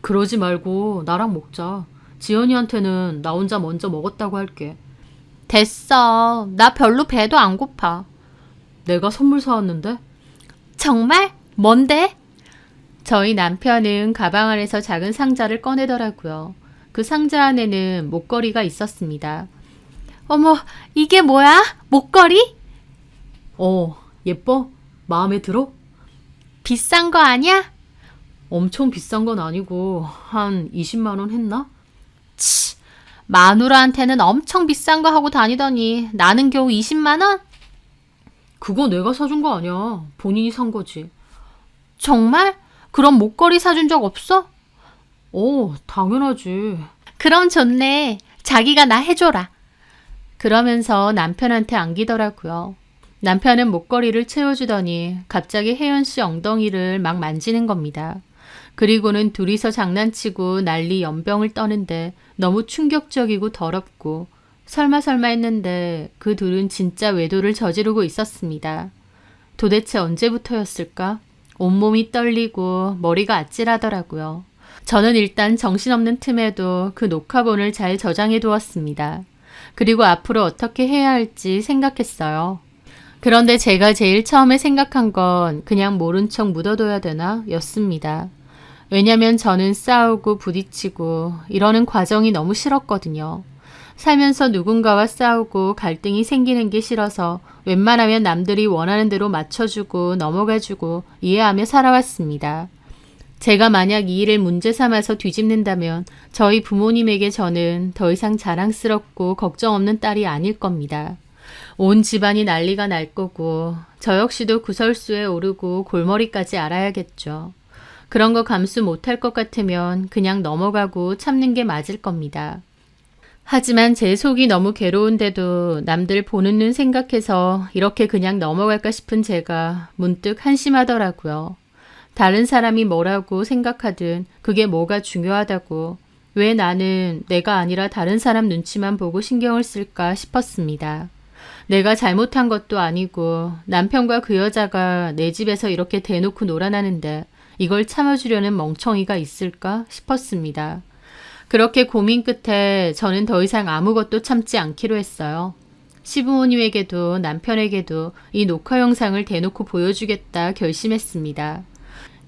C: 그러지 말고 나랑 먹자. 지연이한테는 나 혼자 먼저 먹었다고 할게.
B: 됐어. 나 별로 배도 안 고파.
C: 내가 선물 사왔는데?
B: 정말? 뭔데?
A: 저희 남편은 가방 안에서 작은 상자를 꺼내더라고요. 그 상자 안에는 목걸이가 있었습니다.
B: 어머, 이게 뭐야? 목걸이?
C: 예뻐? 마음에 들어?
B: 비싼 거 아니야?
C: 엄청 비싼 건 아니고 한 20만 원 했나?
B: 치, 마누라한테는 엄청 비싼 거 하고 다니더니 나는 겨우 20만 원?
C: 그거 내가 사준 거 아니야. 본인이 산 거지.
B: 정말? 그럼 목걸이 사준 적 없어?
C: 당연하지.
B: 그럼 좋네. 자기가 나 해줘라.
A: 그러면서 남편한테 안기더라고요. 남편은 목걸이를 채워주더니 갑자기 혜연 씨 엉덩이를 막 만지는 겁니다. 그리고는 둘이서 장난치고 난리 연병을 떠는데 너무 충격적이고 더럽고 설마 했는데 그 둘은 진짜 외도를 저지르고 있었습니다. 도대체 언제부터였을까? 온몸이 떨리고 머리가 아찔하더라고요. 저는 일단 정신없는 틈에도 그 녹화본을 잘 저장해 두었습니다. 그리고 앞으로 어떻게 해야 할지 생각했어요. 그런데 제가 제일 처음에 생각한 건 그냥 모른 척 묻어둬야 되나 였습니다. 왜냐면 저는 싸우고 부딪히고 이러는 과정이 너무 싫었거든요. 살면서 누군가와 싸우고 갈등이 생기는 게 싫어서 웬만하면 남들이 원하는 대로 맞춰주고 넘어가주고 이해하며 살아왔습니다. 제가 만약 이 일을 문제 삼아서 뒤집는다면 저희 부모님에게 저는 더 이상 자랑스럽고 걱정 없는 딸이 아닐 겁니다. 온 집안이 난리가 날 거고 저 역시도 구설수에 오르고 골머리까지 앓아야겠죠. 그런 거 감수 못할 것 같으면 그냥 넘어가고 참는 게 맞을 겁니다. 하지만 제 속이 너무 괴로운데도 남들 보는 눈 생각해서 이렇게 그냥 넘어갈까 싶은 제가 문득 한심하더라고요. 다른 사람이 뭐라고 생각하든 그게 뭐가 중요하다고 왜 나는 내가 아니라 다른 사람 눈치만 보고 신경을 쓸까 싶었습니다. 내가 잘못한 것도 아니고 남편과 그 여자가 내 집에서 이렇게 대놓고 놀아나는데 이걸 참아주려는 멍청이가 있을까 싶었습니다. 그렇게 고민 끝에 저는 더 이상 아무것도 참지 않기로 했어요. 시부모님에게도 남편에게도 이 녹화 영상을 대놓고 보여주겠다 결심했습니다.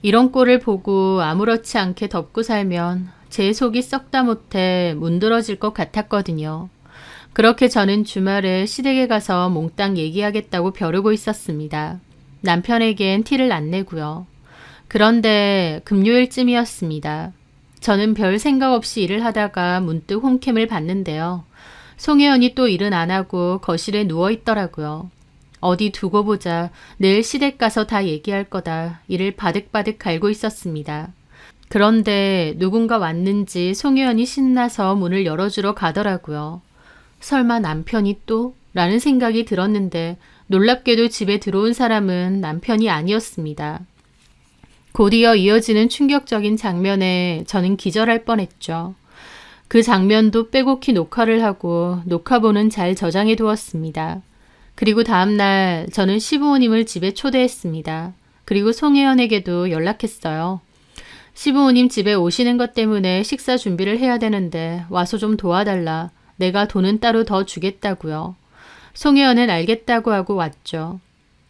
A: 이런 꼴을 보고 아무렇지 않게 덮고 살면 제 속이 썩다 못해 문드러질 것 같았거든요. 그렇게 저는 주말에 시댁에 가서 몽땅 얘기하겠다고 벼르고 있었습니다. 남편에겐 티를 안 내고요. 그런데 금요일쯤이었습니다. 저는 별 생각 없이 일을 하다가 문득 홈캠을 봤는데요. 송혜연이 또 일은 안 하고 거실에 누워 있더라고요. 어디 두고 보자. 내일 시댁 가서 다 얘기할 거다. 이를 바득바득 갈고 있었습니다. 그런데 누군가 왔는지 송혜연이 신나서 문을 열어주러 가더라고요. 설마 남편이 또? 라는 생각이 들었는데 놀랍게도 집에 들어온 사람은 남편이 아니었습니다. 곧이어 이어지는 충격적인 장면에 저는 기절할 뻔했죠. 그 장면도 빼곡히 녹화를 하고 녹화본은 잘 저장해 두었습니다. 그리고 다음날 저는 시부모님을 집에 초대했습니다. 그리고 송혜연에게도 연락했어요. 시부모님 집에 오시는 것 때문에 식사 준비를 해야 되는데 와서 좀 도와달라. 내가 돈은 따로 더 주겠다고요. 송혜연은 알겠다고 하고 왔죠.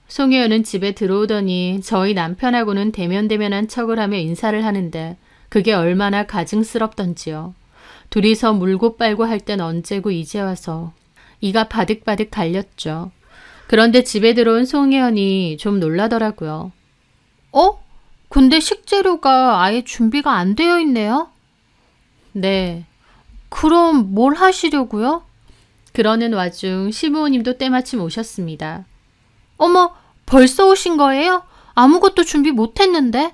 A: 송혜연은 집에 들어오더니 저희 남편하고는 대면대면한 척을 하며 인사를 하는데 그게 얼마나 가증스럽던지요. 둘이서 물고 빨고 할 땐 언제고 이제 와서 이가 바득바득 갈렸죠. 그런데 집에 들어온 송혜연이 좀 놀라더라고요.
B: 근데 식재료가 아예 준비가 안 되어 있네요?
A: 네.
B: 그럼 뭘 하시려고요?
A: 그러는 와중 시부모님도 때마침 오셨습니다.
B: 어머, 벌써 오신 거예요? 아무것도 준비 못 했는데?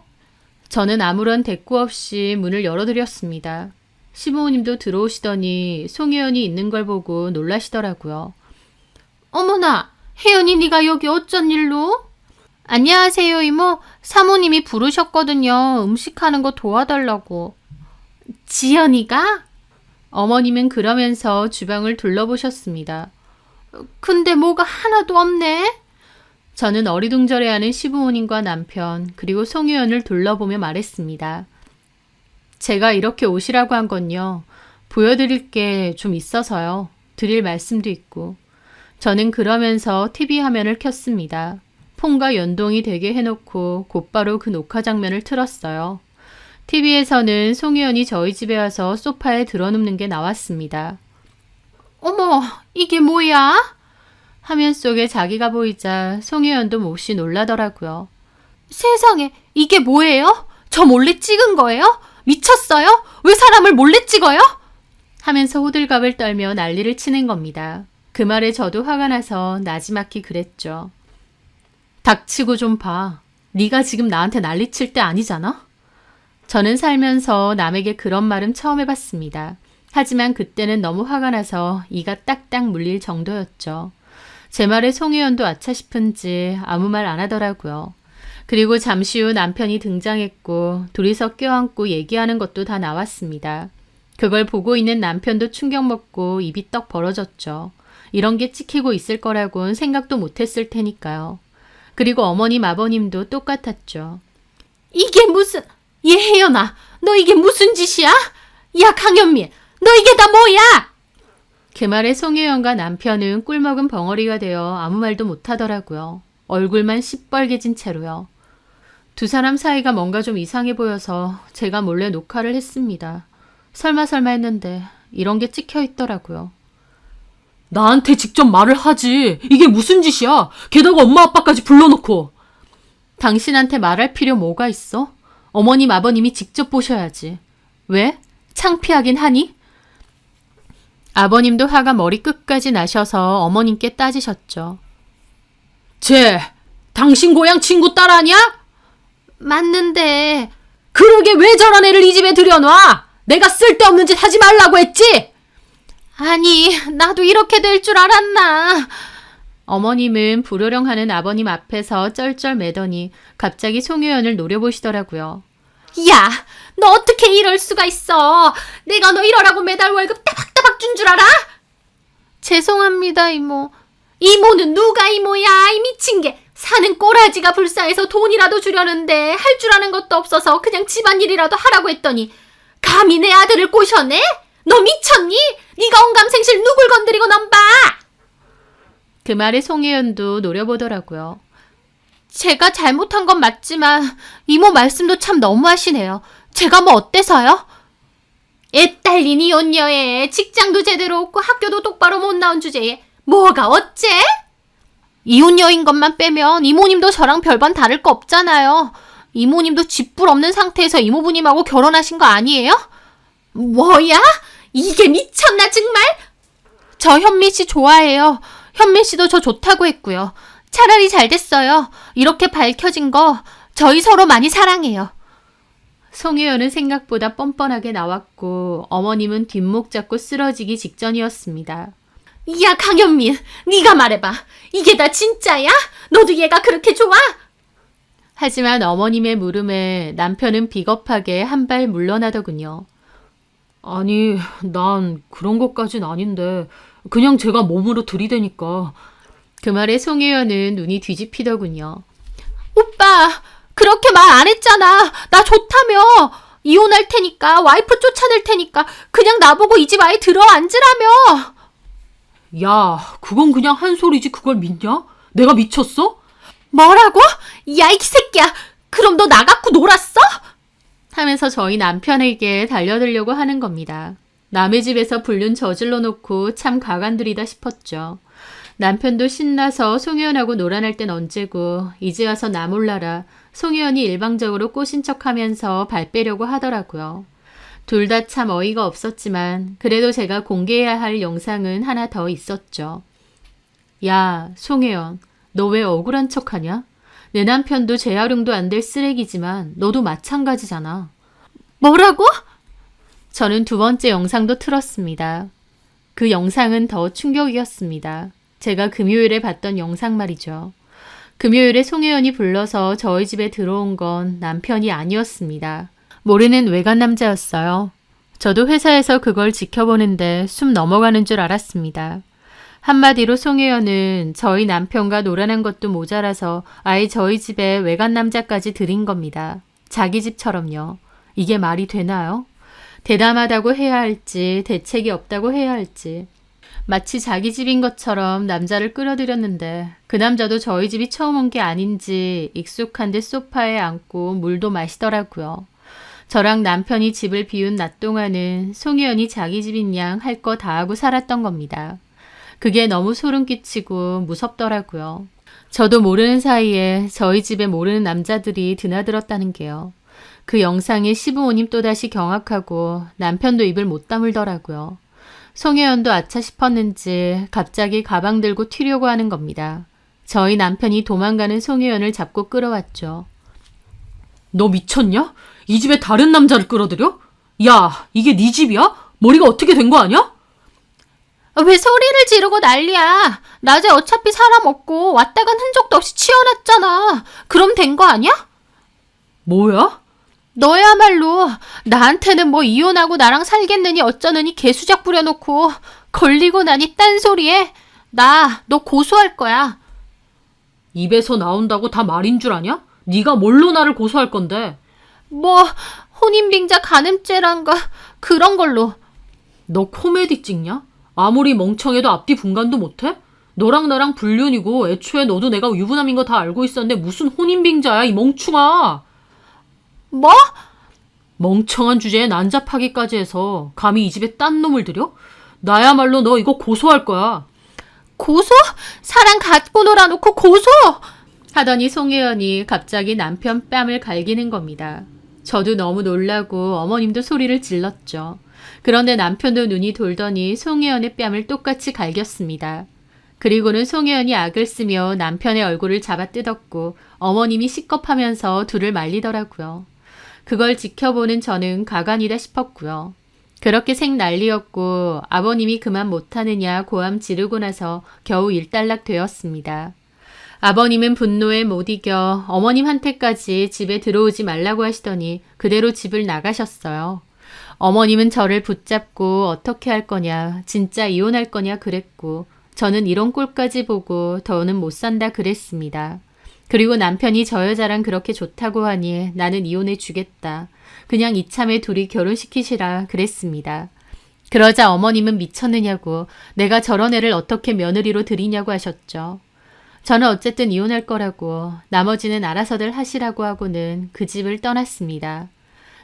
A: 저는 아무런 대꾸 없이 문을 열어드렸습니다. 시부모님도 들어오시더니 송혜연이 있는 걸 보고 놀라시더라고요.
B: 어머나, 혜연이 네가 여기 어쩐 일로? 안녕하세요, 이모. 사모님이 부르셨거든요. 음식하는 거 도와달라고. 지연이가?
A: 어머님은 그러면서 주방을 둘러보셨습니다.
B: 근데 뭐가 하나도 없네?
A: 저는 어리둥절해하는 시부모님과 남편 그리고 송혜연을 둘러보며 말했습니다. 제가 이렇게 오시라고 한 건요. 보여드릴 게 좀 있어서요. 드릴 말씀도 있고. 저는 그러면서 TV 화면을 켰습니다. 폰과 연동이 되게 해놓고 곧바로 그 녹화 장면을 틀었어요. TV에서는 송혜연이 저희 집에 와서 소파에 드러눕는 게 나왔습니다.
B: 어머, 이게 뭐야?
A: 화면 속에 자기가 보이자 송혜연도 몹시 놀라더라고요.
B: 세상에, 이게 뭐예요? 저 몰래 찍은 거예요? 미쳤어요? 왜 사람을 몰래 찍어요?
A: 하면서 호들갑을 떨며 난리를 치는 겁니다. 그 말에 저도 화가 나서 나지막히 그랬죠. 닥치고 좀 봐. 네가 지금 나한테 난리칠 때 아니잖아? 저는 살면서 남에게 그런 말은 처음 해봤습니다. 하지만 그때는 너무 화가 나서 이가 딱딱 물릴 정도였죠. 제 말에 송혜연도 아차 싶은지 아무 말 안 하더라고요. 그리고 잠시 후 남편이 등장했고 둘이서 껴안고 얘기하는 것도 다 나왔습니다. 그걸 보고 있는 남편도 충격 먹고 입이 떡 벌어졌죠. 이런 게 찍히고 있을 거라고는 생각도 못했을 테니까요. 그리고 어머님 아버님도 똑같았죠.
B: 이게 무슨... 얘 혜연아, 너 이게 무슨 짓이야? 야 강현미, 너 이게 다 뭐야?
A: 그 말에 송혜연과 남편은 꿀먹은 벙어리가 되어 아무 말도 못하더라고요. 얼굴만 시뻘개진 채로요. 두 사람 사이가 뭔가 좀 이상해 보여서 제가 몰래 녹화를 했습니다. 설마 했는데 이런 게 찍혀 있더라고요.
C: 나한테 직접 말을 하지. 이게 무슨 짓이야? 게다가 엄마 아빠까지 불러놓고.
A: 당신한테 말할 필요 뭐가 있어? 어머님, 아버님이 직접 보셔야지. 왜? 창피하긴 하니? 아버님도 화가 머리 끝까지 나셔서 어머님께 따지셨죠.
C: 쟤, 당신 고향 친구 딸 아니야?
B: 맞는데
C: 그러게 왜 저런 애를 이 집에 들여놔? 내가 쓸데없는 짓 하지 말라고 했지?
B: 아니 나도 이렇게 될 줄 알았나.
A: 어머님은 불효령하는 아버님 앞에서 쩔쩔매더니 갑자기 송유연을 노려보시더라고요.
B: 야, 너 어떻게 이럴 수가 있어? 내가 너 이러라고 매달 월급 따박따박 준 줄 알아? 죄송합니다, 이모. 이모는 누가 이모야? 이 미친 게. 사는 꼬라지가 불쌍해서 돈이라도 주려는데 할 줄 아는 것도 없어서 그냥 집안일이라도 하라고 했더니 감히 내 아들을 꼬셔내? 너 미쳤니? 네가 온감생실 누굴 건드리고 넘봐?
A: 그 말에 송혜연도 노려보더라고요.
B: 제가 잘못한 건 맞지만 이모 말씀도 참 너무하시네요. 제가 뭐 어때서요? 애 딸린 이혼녀에 직장도 제대로 없고 학교도 똑바로 못 나온 주제에 뭐가 어째? 이혼녀인 것만 빼면 이모님도 저랑 별반 다를 거 없잖아요. 이모님도 집불 없는 상태에서 이모부님하고 결혼하신 거 아니에요? 뭐야? 이게 미쳤나 정말? 저 현미 씨 좋아해요. 현미 씨도 저 좋다고 했고요. 차라리 잘 됐어요. 이렇게 밝혀진 거 저희 서로 많이 사랑해요.
A: 송혜연은 생각보다 뻔뻔하게 나왔고 어머님은 뒷목 잡고 쓰러지기 직전이었습니다.
B: 야 강현민, 네가 말해봐. 이게 다 진짜야? 너도 얘가 그렇게 좋아?
A: 하지만 어머님의 물음에 남편은 비겁하게 한 발 물러나더군요.
C: 아니, 난 그런 것까진 아닌데 그냥 제가 몸으로 들이대니까.
A: 그 말에 송혜연은 눈이 뒤집히더군요.
B: 오빠, 그렇게 말 안 했잖아. 나 좋다며. 이혼할 테니까, 와이프 쫓아낼 테니까 그냥 나보고 이 집 아예 들어앉으라며.
C: 야, 그건 그냥 한 소리지 그걸 믿냐? 내가 미쳤어?
B: 뭐라고? 야, 이 새끼야. 그럼 너 나 갖고 놀았어?
A: 하면서 저희 남편에게 달려들려고 하는 겁니다. 남의 집에서 불륜 저질러 놓고 참 가관들이다 싶었죠. 남편도 신나서 송혜연하고 놀아날 땐 언제고 이제 와서 나 몰라라 송혜연이 일방적으로 꼬신 척하면서 발 빼려고 하더라고요. 둘 다 참 어이가 없었지만 그래도 제가 공개해야 할 영상은 하나 더 있었죠. 야, 송혜연, 너 왜 억울한 척하냐? 내 남편도 재활용도 안 될 쓰레기지만 너도 마찬가지잖아.
B: 뭐라고?
A: 저는 두 번째 영상도 틀었습니다. 그 영상은 더 충격이었습니다. 제가 금요일에 봤던 영상 말이죠. 금요일에 송혜연이 불러서 저희 집에 들어온 건 남편이 아니었습니다. 모르는 외간 남자였어요. 저도 회사에서 그걸 지켜보는데 숨 넘어가는 줄 알았습니다. 한마디로 송혜연은 저희 남편과 놀아난 것도 모자라서 아예 저희 집에 외간 남자까지 들인 겁니다. 자기 집처럼요. 이게 말이 되나요? 대담하다고 해야 할지 대책이 없다고 해야 할지 마치 자기 집인 것처럼 남자를 끌어들였는데 그 남자도 저희 집이 처음 온 게 아닌지 익숙한 듯 소파에 앉고 물도 마시더라고요. 저랑 남편이 집을 비운 낮 동안은 송혜연이 자기 집인 양 할 거 다 하고 살았던 겁니다. 그게 너무 소름 끼치고 무섭더라고요. 저도 모르는 사이에 저희 집에 모르는 남자들이 드나들었다는 게요. 그 영상에 시부모님 또다시 경악하고 남편도 입을 못 다물더라고요. 송혜연도 아차 싶었는지 갑자기 가방 들고 튀려고 하는 겁니다. 저희 남편이 도망가는 송혜연을 잡고 끌어왔죠.
C: 너 미쳤냐? 이 집에 다른 남자를 끌어들여? 야, 이게 네 집이야? 머리가 어떻게 된 거 아니야?
B: 왜 소리를 지르고 난리야? 낮에 어차피 사람 없고 왔다 간 흔적도 없이 치워놨잖아. 그럼 된 거 아니야?
C: 뭐야?
B: 너야말로 나한테는 뭐 이혼하고 나랑 살겠느니 어쩌느니 개수작 부려놓고 걸리고 나니 딴소리에 나 너 고소할 거야.
C: 입에서 나온다고 다 말인 줄 아냐? 네가 뭘로 나를 고소할 건데?
B: 뭐 혼인빙자 간음죄란가 그런 걸로.
C: 너 코미디 찍냐? 아무리 멍청해도 앞뒤 분간도 못해? 너랑 나랑 불륜이고 애초에 너도 내가 유부남인 거 다 알고 있었는데 무슨 혼인빙자야 이 멍충아.
B: 뭐?
C: 멍청한 주제에 난잡하기까지 해서 감히 이 집에 딴 놈을 들여? 나야말로 너 이거 고소할 거야.
B: 고소? 사랑 갖고 놀아놓고 고소?
A: 하더니 송혜연이 갑자기 남편 뺨을 갈기는 겁니다. 저도 너무 놀라고 어머님도 소리를 질렀죠. 그런데 남편도 눈이 돌더니 송혜연의 뺨을 똑같이 갈겼습니다. 그리고는 송혜연이 악을 쓰며 남편의 얼굴을 잡아 뜯었고 어머님이 시겁하면서 둘을 말리더라고요. 그걸 지켜보는 저는 가관이다 싶었고요. 그렇게 생난리였고 아버님이 그만 못하느냐 고함 지르고 나서 겨우 일단락 되었습니다. 아버님은 분노에 못 이겨 어머님한테까지 집에 들어오지 말라고 하시더니 그대로 집을 나가셨어요. 어머님은 저를 붙잡고 어떻게 할 거냐, 진짜 이혼할 거냐 그랬고 저는 이런 꼴까지 보고 더는 못 산다 그랬습니다. 그리고 남편이 저 여자랑 그렇게 좋다고 하니 나는 이혼해 주겠다. 그냥 이참에 둘이 결혼시키시라 그랬습니다. 그러자 어머님은 미쳤느냐고 내가 저런 애를 어떻게 며느리로 들이냐고 하셨죠. 저는 어쨌든 이혼할 거라고 나머지는 알아서들 하시라고 하고는 그 집을 떠났습니다.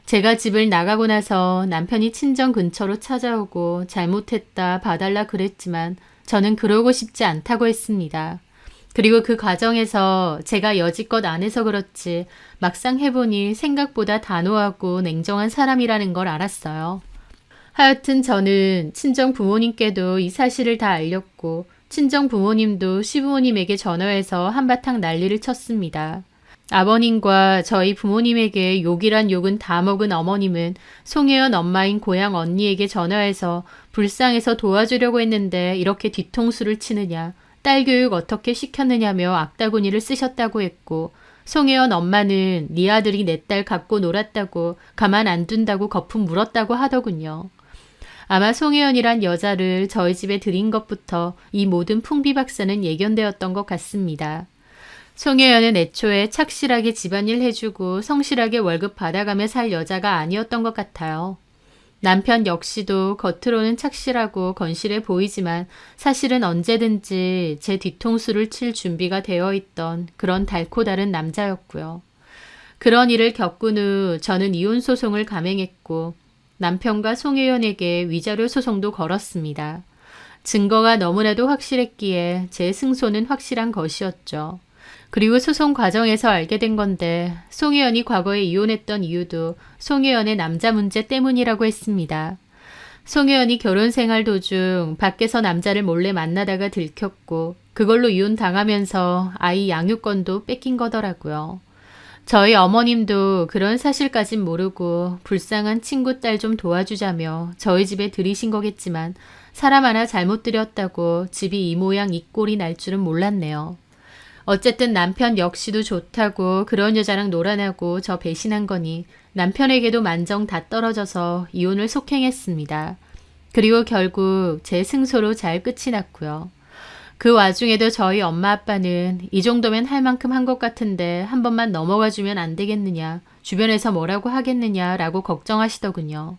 A: 제가 집을 나가고 나서 남편이 친정 근처로 찾아오고 잘못했다 봐달라 그랬지만 저는 그러고 싶지 않다고 했습니다. 그리고 그 과정에서 제가 여지껏 안 해서 그렇지 막상 해보니 생각보다 단호하고 냉정한 사람이라는 걸 알았어요. 하여튼 저는 친정 부모님께도 이 사실을 다 알렸고 친정 부모님도 시부모님에게 전화해서 한바탕 난리를 쳤습니다. 아버님과 저희 부모님에게 욕이란 욕은 다 먹은 어머님은 송혜연 엄마인 고향 언니에게 전화해서 불쌍해서 도와주려고 했는데 이렇게 뒤통수를 치느냐, 딸 교육 어떻게 시켰느냐며 악다구니를 쓰셨다고 했고 송혜연 엄마는 네 아들이 내 딸 갖고 놀았다고 가만 안 둔다고 거품 물었다고 하더군요. 아마 송혜연이란 여자를 저희 집에 들인 것부터 이 모든 풍비박산은 예견되었던 것 같습니다. 송혜연은 애초에 착실하게 집안일 해주고 성실하게 월급 받아가며 살 여자가 아니었던 것 같아요. 남편 역시도 겉으로는 착실하고 건실해 보이지만 사실은 언제든지 제 뒤통수를 칠 준비가 되어 있던 그런 달코 다른 남자였고요. 그런 일을 겪은 후 저는 이혼 소송을 감행했고 남편과 송혜연에게 위자료 소송도 걸었습니다. 증거가 너무나도 확실했기에 제 승소는 확실한 것이었죠. 그리고 소송 과정에서 알게 된 건데 송혜연이 과거에 이혼했던 이유도 송혜연의 남자 문제 때문이라고 했습니다. 송혜연이 결혼 생활 도중 밖에서 남자를 몰래 만나다가 들켰고 그걸로 이혼당하면서 아이 양육권도 뺏긴 거더라고요. 저희 어머님도 그런 사실까진 모르고 불쌍한 친구 딸 좀 도와주자며 저희 집에 들이신 거겠지만 사람 하나 잘못 들였다고 집이 이 모양 이 꼴이 날 줄은 몰랐네요. 어쨌든 남편 역시도 좋다고 그런 여자랑 놀아나고 저 배신한 거니 남편에게도 만정 다 떨어져서 이혼을 속행했습니다. 그리고 결국 제 승소로 잘 끝이 났고요. 그 와중에도 저희 엄마 아빠는 이 정도면 할 만큼 한 것 같은데 한 번만 넘어가 주면 안 되겠느냐, 주변에서 뭐라고 하겠느냐라고 걱정하시더군요.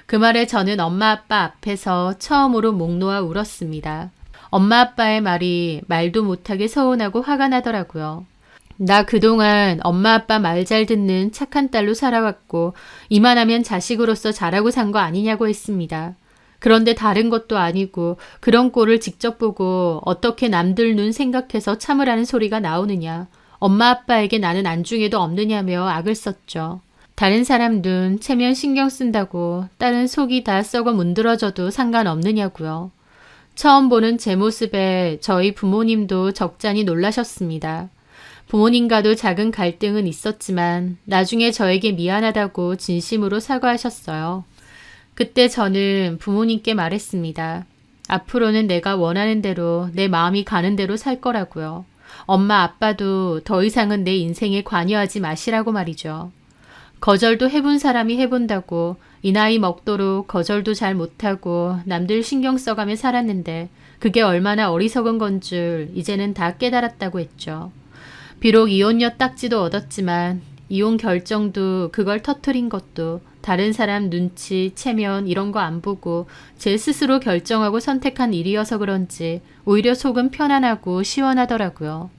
A: 그 말에 저는 엄마 아빠 앞에서 처음으로 목 놓아 울었습니다. 엄마 아빠의 말이 말도 못하게 서운하고 화가 나더라고요. 나 그동안 엄마 아빠 말 잘 듣는 착한 딸로 살아왔고 이만하면 자식으로서 잘하고 산 거 아니냐고 했습니다. 그런데 다른 것도 아니고 그런 꼴을 직접 보고 어떻게 남들 눈 생각해서 참으라는 소리가 나오느냐. 엄마 아빠에게 나는 안중에도 없느냐며 악을 썼죠. 다른 사람 눈 체면 신경 쓴다고 딸은 속이 다 썩어 문드러져도 상관없느냐고요. 처음 보는 제 모습에 저희 부모님도 적잖이 놀라셨습니다. 부모님과도 작은 갈등은 있었지만 나중에 저에게 미안하다고 진심으로 사과하셨어요. 그때 저는 부모님께 말했습니다. 앞으로는 내가 원하는 대로 내 마음이 가는 대로 살 거라고요. 엄마 아빠도 더 이상은 내 인생에 관여하지 마시라고 말이죠. 거절도 해본 사람이 해본다고 이 나이 먹도록 거절도 잘 못하고 남들 신경 써가며 살았는데 그게 얼마나 어리석은 건 줄 이제는 다 깨달았다고 했죠. 비록 이혼녀 딱지도 얻었지만 이혼 결정도 그걸 터트린 것도 다른 사람 눈치, 체면 이런 거 안 보고 제 스스로 결정하고 선택한 일이어서 그런지 오히려 속은 편안하고 시원하더라고요.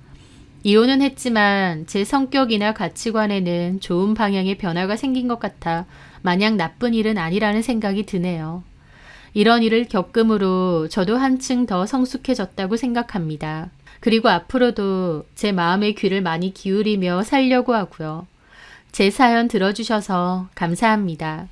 A: 이혼은 했지만 제 성격이나 가치관에는 좋은 방향의 변화가 생긴 것 같아 마냥 나쁜 일은 아니라는 생각이 드네요. 이런 일을 겪음으로 저도 한층 더 성숙해졌다고 생각합니다. 그리고 앞으로도 제 마음의 귀를 많이 기울이며 살려고 하고요. 제 사연 들어주셔서 감사합니다.